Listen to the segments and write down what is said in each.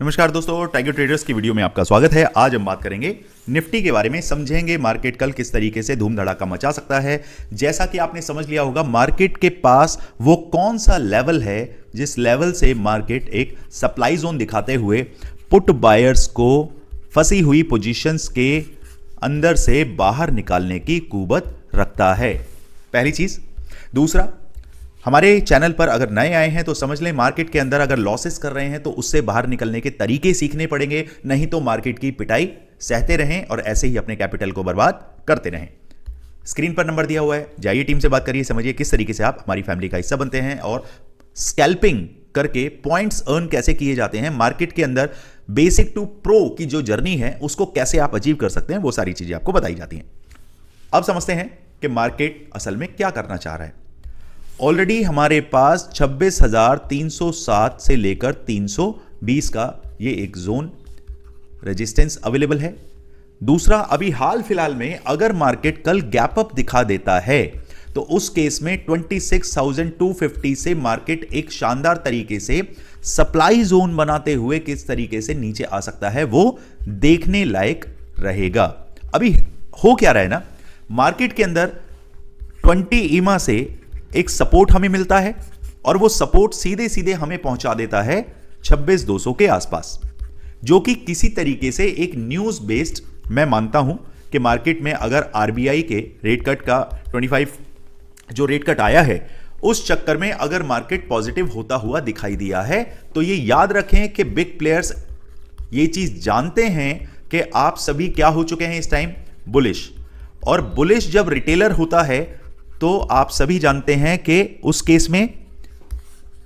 नमस्कार दोस्तों, tiger traders की वीडियो में आपका स्वागत है। आज हम बात करेंगे निफ्टी के बारे में, समझेंगे मार्केट कल किस तरीके से धूम धड़ाका मचा सकता है। जैसा कि आपने समझ लिया होगा, मार्केट के पास वो कौन सा लेवल है जिस लेवल से मार्केट एक सप्लाई जोन दिखाते हुए पुट बायर्स को फंसी हुई पोजीशंस के अंदर से बाहर निकालने की कुवत रखता है। पहली चीज। दूसरा, हमारे चैनल पर अगर नए आए हैं तो समझ लें, मार्केट के अंदर अगर लॉसेस कर रहे हैं तो उससे बाहर निकलने के तरीके सीखने पड़ेंगे, नहीं तो मार्केट की पिटाई सहते रहें और ऐसे ही अपने कैपिटल को बर्बाद करते रहें। स्क्रीन पर नंबर दिया हुआ है, जाइए टीम से बात करिए, समझिए किस तरीके से आप हमारी फैमिली का हिस्सा बनते हैं और स्कैल्पिंग करके पॉइंट्स अर्न कैसे किए जाते हैं, मार्केट के अंदर बेसिक टू प्रो की जो जर्नी है उसको कैसे आप अचीव कर सकते हैं, वो सारी चीजें आपको बताई जाती हैं। अब समझते हैं कि मार्केट असल में क्या करना चाह रहा है। ऑलरेडी हमारे पास 26,307 से लेकर 320 का ये एक जोन रेजिस्टेंस अवेलेबल है। दूसरा, अभी हाल फिलहाल में अगर मार्केट कल गैप अप दिखा देता है तो उस केस में 26,250 से मार्केट एक शानदार तरीके से सप्लाई जोन बनाते हुए किस तरीके से नीचे आ सकता है वो देखने लायक रहेगा। अभी हो क्या रहा है ना, मार्केट के अंदर 20 ईमा से एक सपोर्ट हमें मिलता है और वो सपोर्ट सीधे सीधे हमें पहुंचा देता है 26,200 के आसपास, जो कि किसी तरीके से एक न्यूज बेस्ड, मैं मानता हूं कि मार्केट में अगर आरबीआई के रेट कट का 25 जो रेट कट आया है उस चक्कर में अगर मार्केट पॉजिटिव होता हुआ दिखाई दिया है तो ये याद रखें कि बिग प्लेयर्स ये चीज जानते हैं कि आप सभी क्या हो चुके हैं इस टाइम, बुलिश। और बुलिश जब रिटेलर होता है तो आप सभी जानते हैं कि उस केस में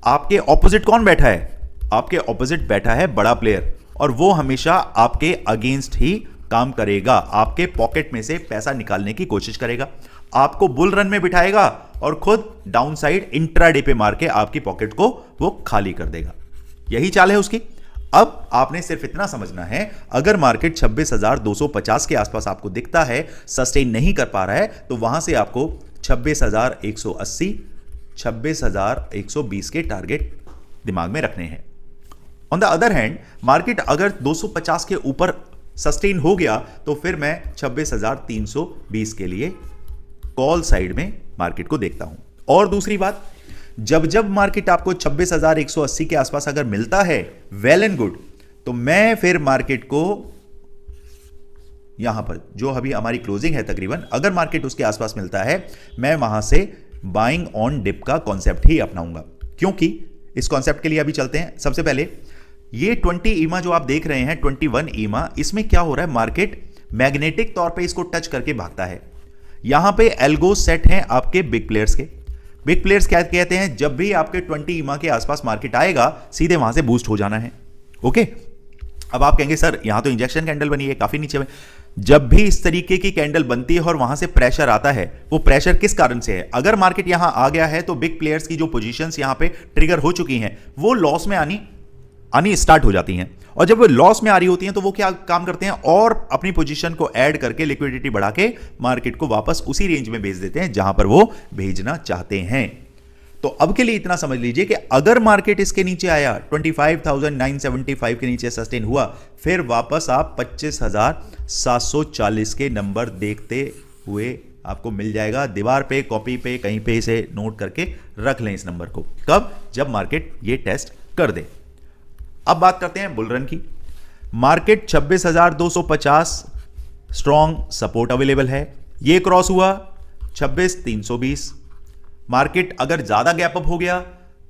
आपके ऑपोजिट कौन बैठा है, आपके ऑपोजिट बैठा है बड़ा प्लेयर, और वो हमेशा आपके अगेंस्ट ही काम करेगा, आपके पॉकेट में से पैसा निकालने की कोशिश करेगा, आपको बुल रन में बिठाएगा और खुद डाउन साइड इंट्राडे पे मार के आपकी पॉकेट को वो खाली कर देगा। यही चाल है उसकी। अब आपने सिर्फ इतना समझना है, अगर मार्केट 26,250 के आसपास आपको दिखता है, सस्टेन नहीं कर पा रहा है, तो वहां से आपको 26,180, 26,120 के टारगेट दिमाग में रखने हैं। On the other hand, market अगर 250 के ऊपर सस्टेन हो गया तो फिर मैं 26,320 के लिए कॉल साइड में मार्केट को देखता हूं। और दूसरी बात, जब जब मार्केट आपको 26,180 के आसपास अगर मिलता है, वेल एंड गुड, तो मैं फिर मार्केट को यहां पर जो अभी हमारी क्लोजिंग है तकरीबन, अगर मार्केट उसके आसपास मिलता है, मैं वहां से बाइंग ऑन डिप का कॉन्सेप्ट ही अपनाऊंगा। क्योंकि इस कॉन्सेप्ट के लिए अभी चलते हैं। सबसे पहले ये 20 ईमा जो आप देख रहे हैं, 21 ईमा, इसमें क्या हो रहा है, मार्केट मैग्नेटिक तौर पे इसको टच करके भागता है। यहां पे एल्गो सेट हैं आपके बिग प्लेयर्स के। बिग प्लेयर्स क्या कहते हैं, जब भी आपके 20 ईमा के आसपास मार्केट आएगा सीधे वहां से बूस्ट हो जाना है। ओके, अब आप कहेंगे सर यहां तो इंजेक्शन कैंडल बनी है काफी नीचे में। जब भी इस तरीके की कैंडल बनती है और वहां से प्रेशर आता है, वो प्रेशर किस कारण से है, अगर मार्केट यहां आ गया है तो बिग प्लेयर्स की जो पोजीशंस यहां पे ट्रिगर हो चुकी हैं वो लॉस में आनी स्टार्ट हो जाती हैं। और जब वो लॉस में आ रही होती हैं तो वो क्या काम करते हैं, और अपनी पोजीशन को ऐड करके लिक्विडिटी बढ़ा के मार्केट को वापस उसी रेंज में भेज देते हैं जहां पर वो भेजना चाहते हैं। तो अब के लिए इतना समझ लीजिए कि अगर मार्केट इसके नीचे आया, 25,975 के नीचे सस्टेन हुआ, फिर वापस आप 25,740 के नंबर देखते हुए आपको मिल जाएगा। दीवार पे, कॉपी पे, कहीं पे इसे नोट करके रख लें इस नंबर को। कब? जब मार्केट ये टेस्ट कर दे। अब बात करते हैं बुल रन की। मार्केट 26,250 स्ट्रॉन्ग सपोर्ट अवेलेबल है, ये क्रॉस हुआ 26,320। मार्केट अगर ज्यादा गैप अप हो गया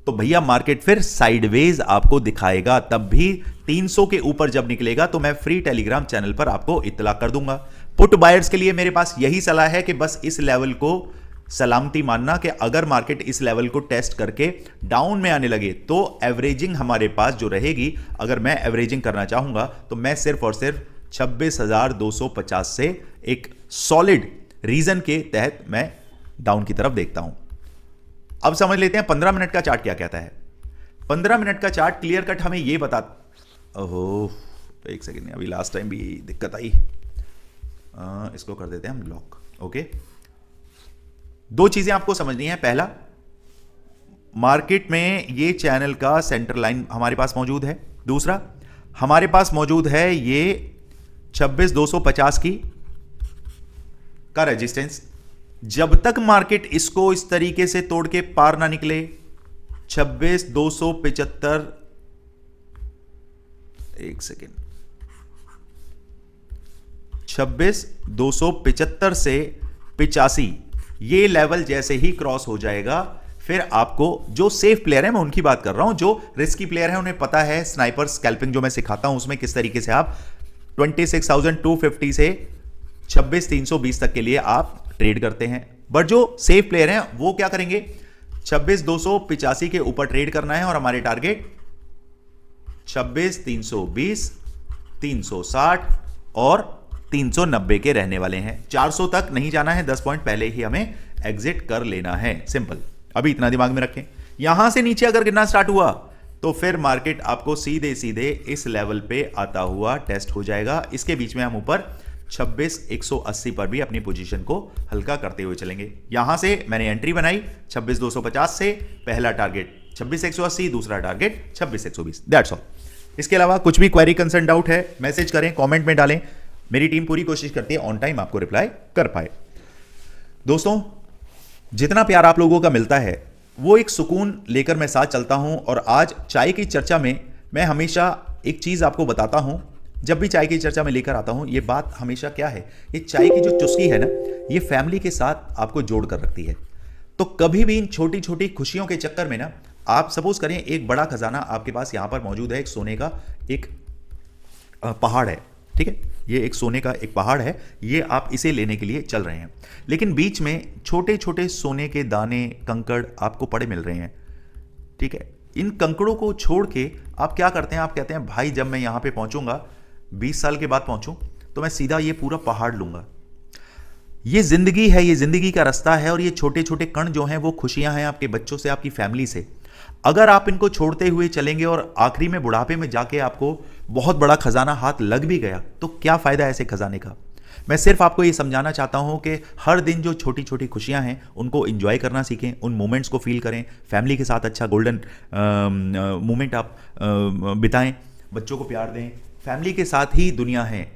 तो भैया मार्केट फिर साइडवेज आपको दिखाएगा, तब भी 300 के ऊपर जब निकलेगा तो मैं फ्री टेलीग्राम चैनल पर आपको इत्तला कर दूंगा। पुट बायर्स के लिए मेरे पास यही सलाह है कि बस इस लेवल को सलामती मानना कि अगर मार्केट इस लेवल को टेस्ट करके डाउन में आने लगे तो एवरेजिंग हमारे पास जो रहेगी, अगर मैं एवरेजिंग करना चाहूंगा तो मैं सिर्फ और सिर्फ 26,250 से एक सॉलिड रीजन के तहत मैं डाउन की तरफ देखता हूं। अब समझ लेते हैं 15 मिनट का चार्ट क्या कहता है। 15 मिनट का चार्ट क्लियर कट हमें यह बता, ओहो एक सेकेंड, अभी लास्ट टाइम भी दिक्कत आई, इसको कर देते हैं हम लॉक। ओके, दो चीजें आपको समझनी है। पहला, मार्केट में ये चैनल का सेंटर लाइन हमारे पास मौजूद है। दूसरा, हमारे पास मौजूद है ये 26,250 की का रेजिस्टेंस। जब तक मार्केट इसको इस तरीके से तोड़ के पार ना निकले 26,275, एक सेकेंड, 26,275 से 85 ये लेवल जैसे ही क्रॉस हो जाएगा, फिर आपको, जो सेफ प्लेयर है मैं उनकी बात कर रहा हूं, जो रिस्की प्लेयर है उन्हें पता है स्नाइपर स्कैल्पिंग जो मैं सिखाता हूं उसमें किस तरीके से आप 26,250 से 26,320 तक के लिए आप ट्रेड करते हैं। बट जो सेफ प्लेयर हैं वो क्या करेंगे, 26,285 के ऊपर ट्रेड करना है और हमारे टारगेट 26,320, 360 और 390 के रहने वाले हैं। 400 तक नहीं जाना है, 10 पॉइंट पहले ही हमें एग्जिट कर लेना है, सिंपल। अभी इतना दिमाग में रखें। यहां से नीचे अगर गिरना स्टार्ट हुआ तो फिर मार्केट आपको सीधे सीधे इस लेवल पे आता हुआ टेस्ट हो जाएगा। इसके बीच में हम ऊपर 26,180 पर भी अपनी पोजीशन को हल्का करते हुए चलेंगे। यहां से मैंने एंट्री बनाई 26,250 से, पहला टारगेट 26,180, दूसरा टारगेट 26,120। That's all. इसके अलावा कुछ भी क्वेरी, कंसर्न, डाउट है मैसेज करें, कमेंट में डालें। मेरी टीम पूरी कोशिश करती है ऑन टाइम आपको रिप्लाई कर पाए। दोस्तों, जितना प्यार आप लोगों का मिलता है वो एक सुकून लेकर मैं साथ चलता हूं। और आज चाय की चर्चा में मैं हमेशा एक चीज आपको बताता हूं, जब भी चाय की चर्चा में लेकर आता हूं, ये बात हमेशा क्या है, ये चाय की जो चुस्की है ना, ये फैमिली के साथ आपको जोड़ कर रखती है। तो कभी भी इन छोटी छोटी खुशियों के चक्कर में ना, आप सपोज करें एक बड़ा खजाना आपके पास यहां पर मौजूद है, एक सोने का एक पहाड़ है, ठीक है, ये एक सोने का एक पहाड़ है, ये आप इसे लेने के लिए चल रहे हैं, लेकिन बीच में छोटे छोटे सोने के दाने, कंकड़ आपको पड़े मिल रहे हैं, ठीक है। इन कंकड़ों को छोड़ के आप क्या करते हैं, आप कहते हैं भाई जब मैं यहां पे पहुंचूंगा, 20 साल के बाद पहुंचूं, तो मैं सीधा ये पूरा पहाड़ लूंगा। ये जिंदगी है, ये जिंदगी का रास्ता है, और ये छोटे छोटे कण जो हैं वो खुशियां हैं आपके बच्चों से, आपकी फैमिली से। अगर आप इनको छोड़ते हुए चलेंगे और आखिरी में बुढ़ापे में जाके आपको बहुत बड़ा खजाना हाथ लग भी गया, तो क्या फायदा ऐसे खजाने का। मैं सिर्फ आपको ये समझाना चाहता हूं कि हर दिन जो छोटी छोटी खुशियां हैं उनको एंजॉय करना सीखें, उन मोमेंट्स को फील करें, फैमिली के साथ अच्छा गोल्डन मोमेंट आप बिताएं, बच्चों को प्यार दें। फैमिली के साथ ही दुनिया है।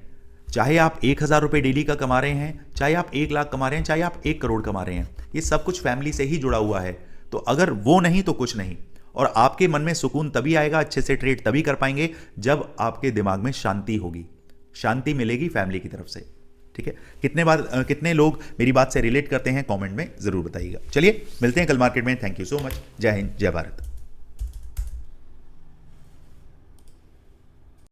चाहे आप 1,000 रुपये डेली का कमा रहे हैं, चाहे आप 1 लाख कमा रहे हैं, चाहे आप 1 करोड़ कमा रहे हैं, ये सब कुछ फैमिली से ही जुड़ा हुआ है। तो अगर वो नहीं तो कुछ नहीं। और आपके मन में सुकून तभी आएगा, अच्छे से ट्रेड तभी कर पाएंगे जब आपके दिमाग में शांति होगी, शांति मिलेगी फैमिली की तरफ से, ठीक है। कितने लोग मेरी बात से रिलेट करते हैं कमेंट में जरूर बताइएगा। चलिए मिलते हैं कल मार्केट में। Thank you so much. जय हिंद, जय भारत।